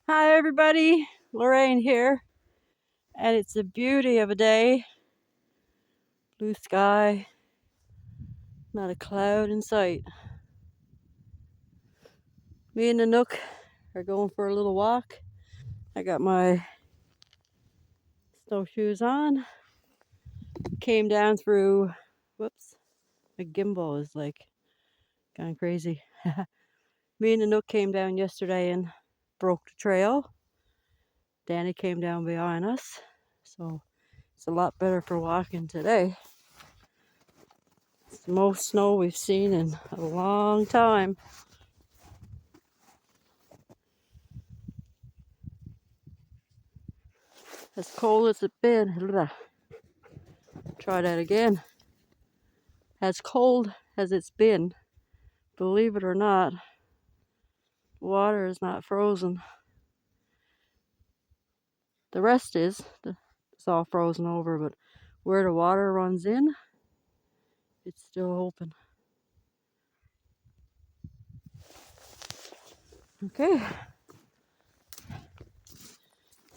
Hi everybody, Lorraine here, and it's a beauty of a day. Blue sky, not a cloud in sight. Me and the Nook are going for a little walk. I got my snowshoes on. Came down through, whoops, my gimbal is like going crazy. Me and the Nook came down yesterday and broke the trail. Danny came down behind us, so it's a lot better for walking today. It's the most snow we've seen in a long time. As cold as it's been, try that again. As cold as it's been, believe it or not, water is not frozen. The rest is, it's all frozen over, but where the water runs in, it's still open. Okay,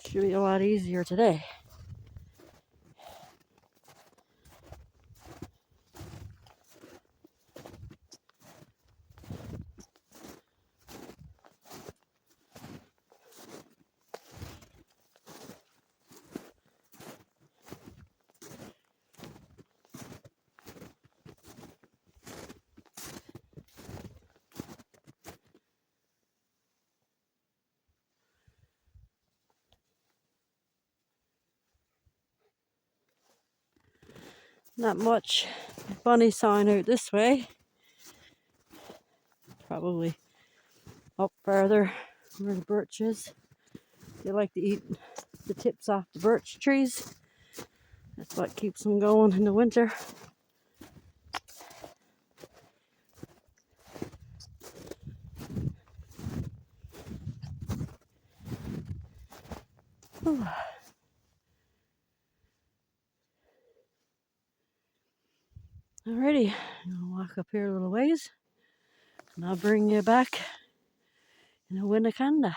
should be a lot easier today. Not much bunny sign out this way. Probably up farther where the birch is. They like to eat the tips off the birch trees. That's what keeps them going in the winter. Alrighty, I'm gonna walk up here a little ways and I'll bring you back in a Winnacanda.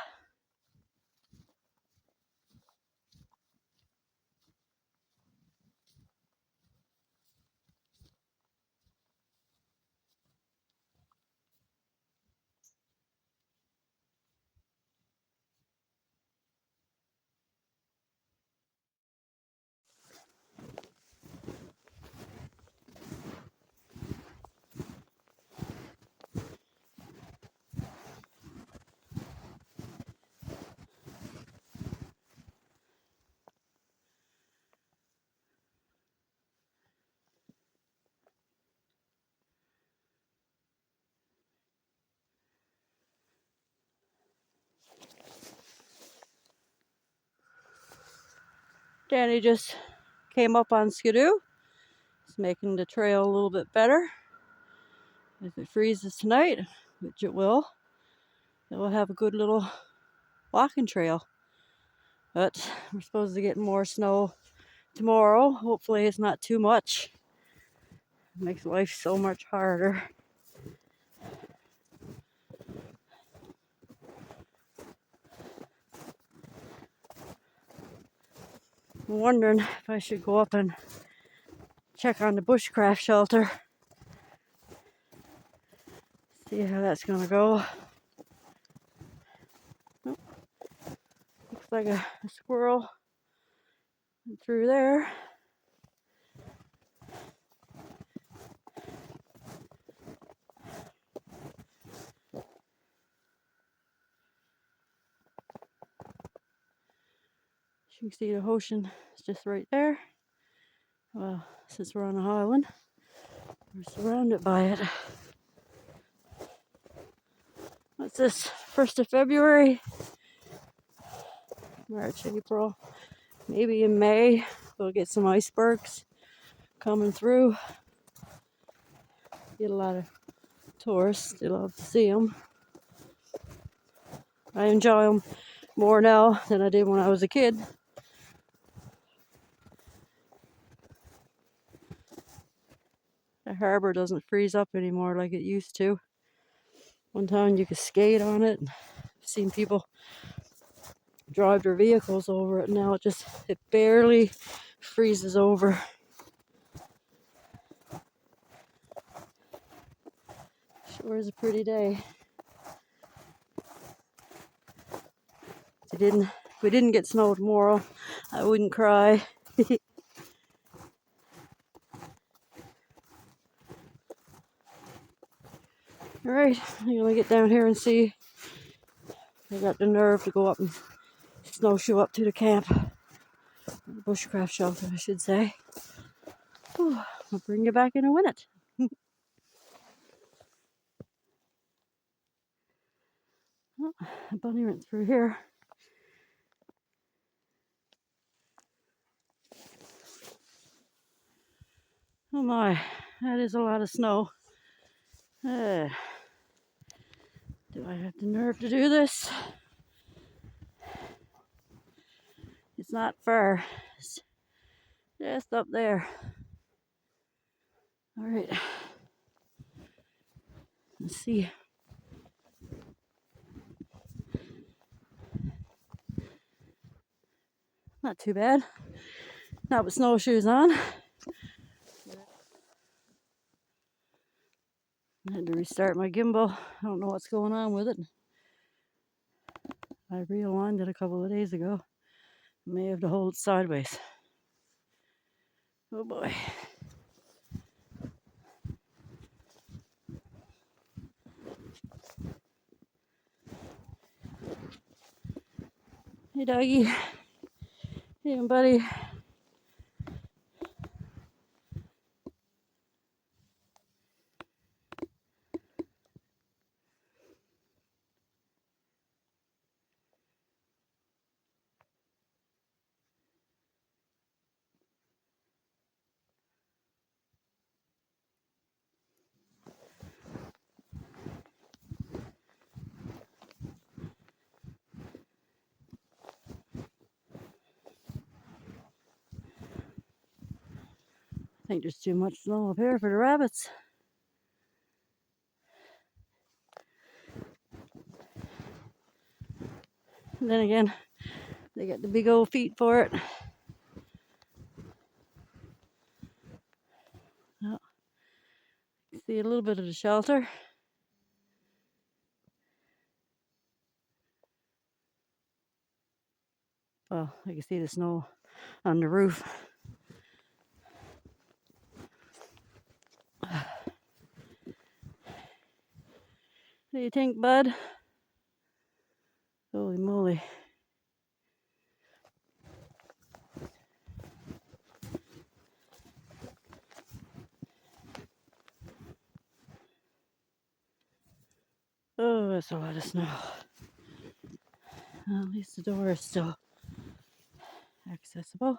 Danny just came up on Skidoo. It's making the trail a little bit better. If it freezes tonight, which it will have a good little walking trail. But we're supposed to get more snow tomorrow. Hopefully it's not too much. It makes life so much harder. I'm wondering if I should go up and check on the Bushcraft shelter. See how that's gonna go. Oh, looks like a squirrel through there. You can see the ocean is just right there. Well, since we're on an island, we're surrounded by it. What's this? 1st of February? March, April. Maybe in May we'll get some icebergs coming through. Get a lot of tourists. They love to see them. I enjoy them more now than I did when I was a kid. The harbor doesn't freeze up anymore like it used to. One time you could skate on it. I've seen people drive their vehicles over it. Now it barely freezes over. Sure is a pretty day. If we didn't get snow tomorrow, I wouldn't cry. Alright, I'm gonna get down here and see. I got the nerve to go up and snowshoe up to the camp. The bushcraft shelter, I should say. Whew, I'll bring you back in a minute. Oh, a bunny went through here. Oh my, that is a lot of snow. Do I have the nerve to do this? It's not far. It's just up there. All right. Let's see. Not too bad. Not with snowshoes on. I had to restart my gimbal. I don't know what's going on with it. I realigned it a couple of days ago. May have to hold it sideways. Oh boy. Hey doggy. Hey buddy. I think there's too much snow up here for the rabbits. And then again, they got the big old feet for it. Oh, see a little bit of the shelter. Well, I can see the snow on the roof. What do you think, bud? Holy moly. Oh, that's a lot of snow. Well, at least the door is still accessible.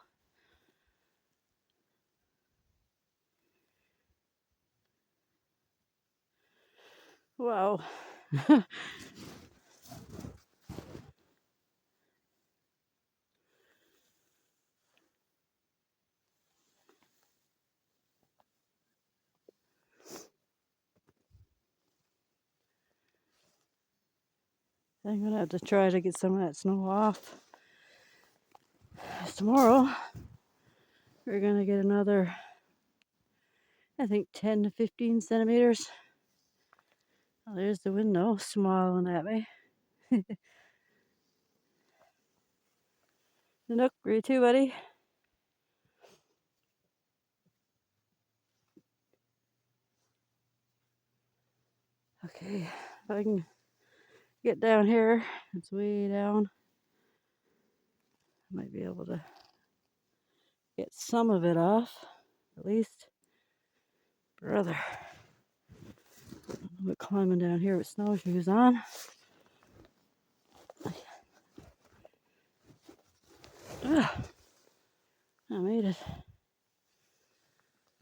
Wow. I'm gonna have to try to get some of that snow off. Tomorrow, we're gonna get another, I think, 10 to 15 centimeters. Oh, there's the window smiling at me. Nook, where you too, buddy? Okay, if I can get down here, it's way down. I might be able to get some of it off, at least. Brother. I'm climbing down here with snowshoes on. Ugh. I made it.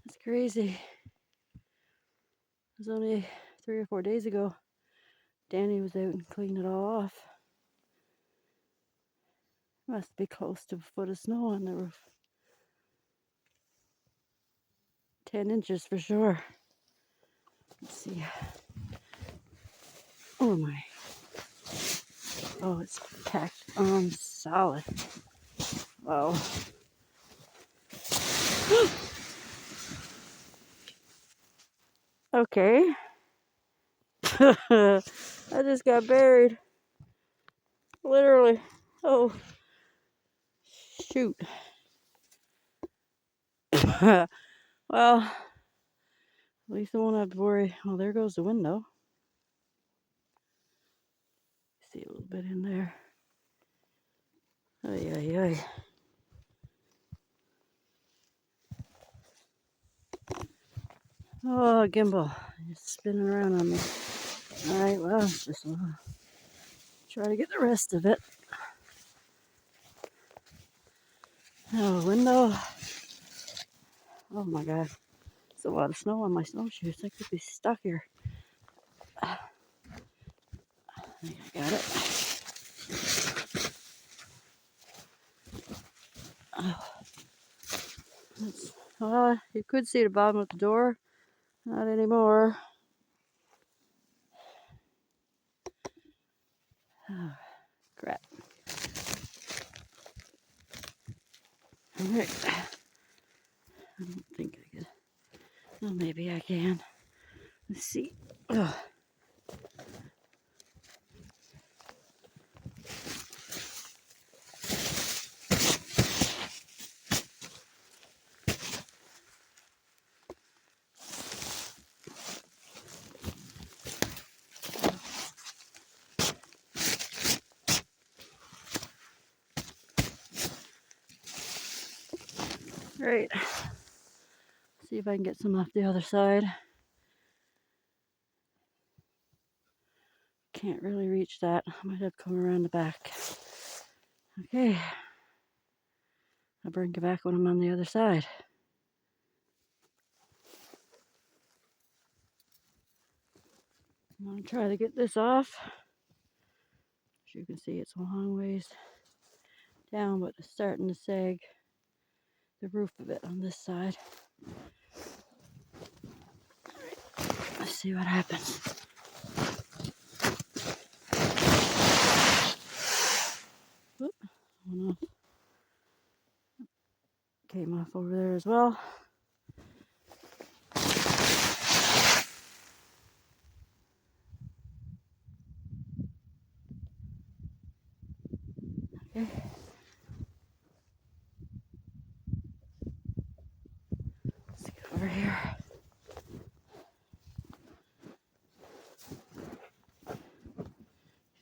That's crazy. It was only 3 or 4 days ago. Danny was out and cleaned it all off. Must be close to a foot of snow on the roof. 10 inches for sure. Let's see. Oh my. Oh, it's packed on solid. Wow. Okay. I just got buried. Literally. Oh, shoot. Well, at least I won't have to worry. Well, there goes the window. See a little bit in there. Ay, ay, ay. Oh, gimbal. It's spinning around on me. Alright, well, just try to get the rest of it. Oh, window. Oh my god. There's a lot of snow on my snowshoes. I could be stuck here. I think I got it. Oh, you could see the bottom of the door. Not anymore. Oh, crap. Alright. I don't think I could. Well, maybe I can. Let's see. Oh. Right. See if I can get some off the other side. Can't really reach that. I might have to come around the back. Okay. I'll bring you back when I'm on the other side. I'm going to try to get this off. As you can see, it's a long ways down, but it's starting to sag the roof of it on this side. Let's see what happens. Whoop, one off. Came off over there as well. Okay. Let's get over here.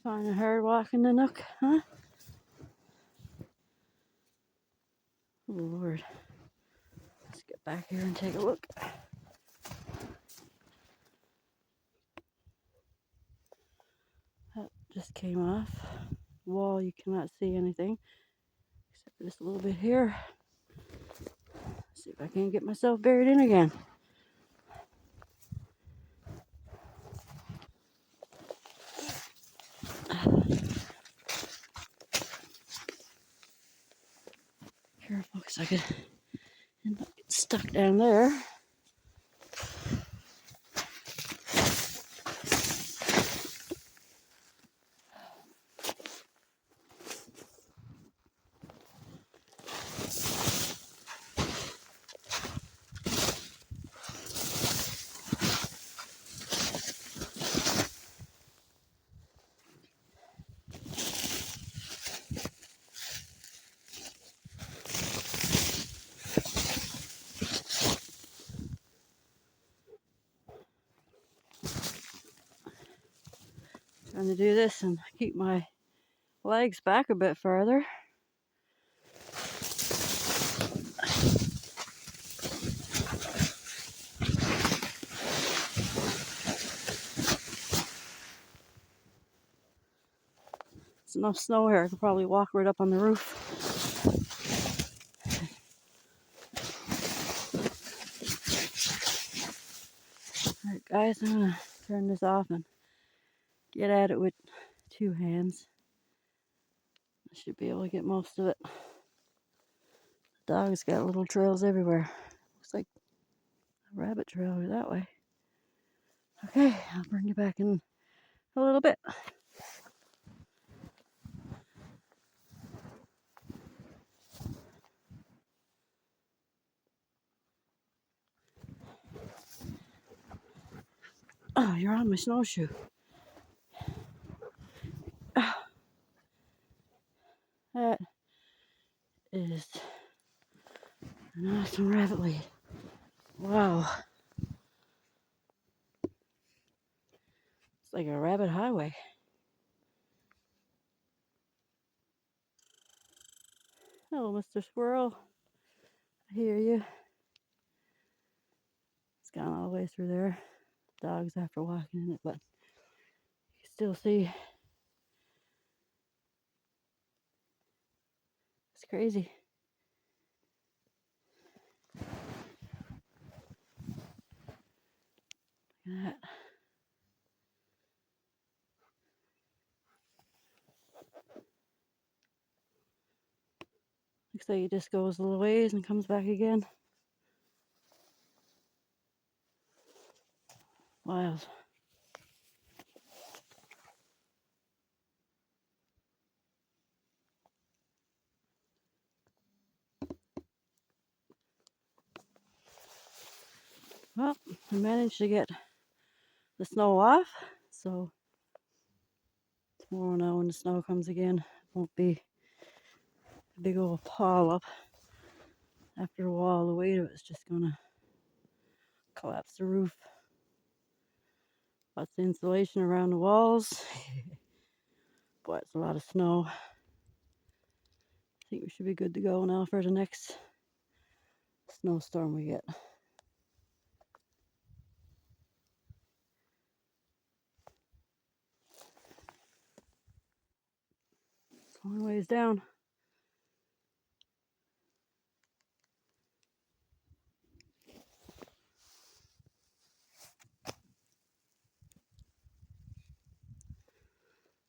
Find it hard walking the nook, huh? Oh Lord. Let's get back here and take a look. That just came off. Wall, you cannot see anything except for this little bit here. Let's see if I can get myself buried in again. Careful, because I could end up getting stuck down there. Trying to do this and keep my legs back a bit further. There's enough snow here, I could probably walk right up on the roof. Alright guys, I'm gonna turn this off and get at it with 2 hands. I should be able to get most of it. The dog's got little trails everywhere. Looks like a rabbit trail over that way. Okay, I'll bring you back in a little bit. Oh, you're on my snowshoe. That is an awesome rabbit lead. Wow. It's like a rabbit highway. Hello, Mr. Squirrel. I hear you. It's gone all the way through there. Dogs after walking in it, but you can still see. It's crazy. Look at that. Looks like it just goes a little ways and comes back again. Wild. Well, I managed to get the snow off, so tomorrow now when the snow comes again, it won't be a big old pile up. After a while, the weight of it's just gonna collapse the roof. Lots of insulation around the walls. Boy, it's a lot of snow. I think we should be good to go now for the next snowstorm we get. It's a long ways down.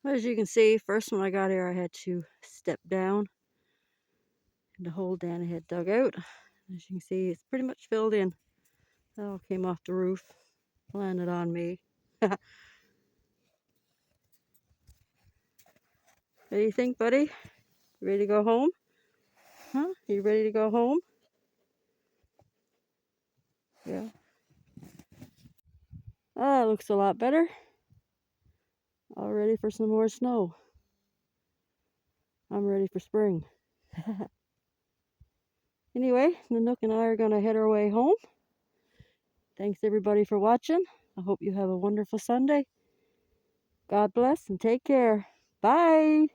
As you can see, first when I got here, I had to step down. And the hole Dana had dug out. As you can see, it's pretty much filled in. That all came off the roof, landed on me. What do you think, buddy? You ready to go home? Huh? You ready to go home? Yeah. Ah, looks a lot better. All ready for some more snow. I'm ready for spring. Anyway, Nanook and I are going to head our way home. Thanks everybody for watching. I hope you have a wonderful Sunday. God bless and take care. Bye.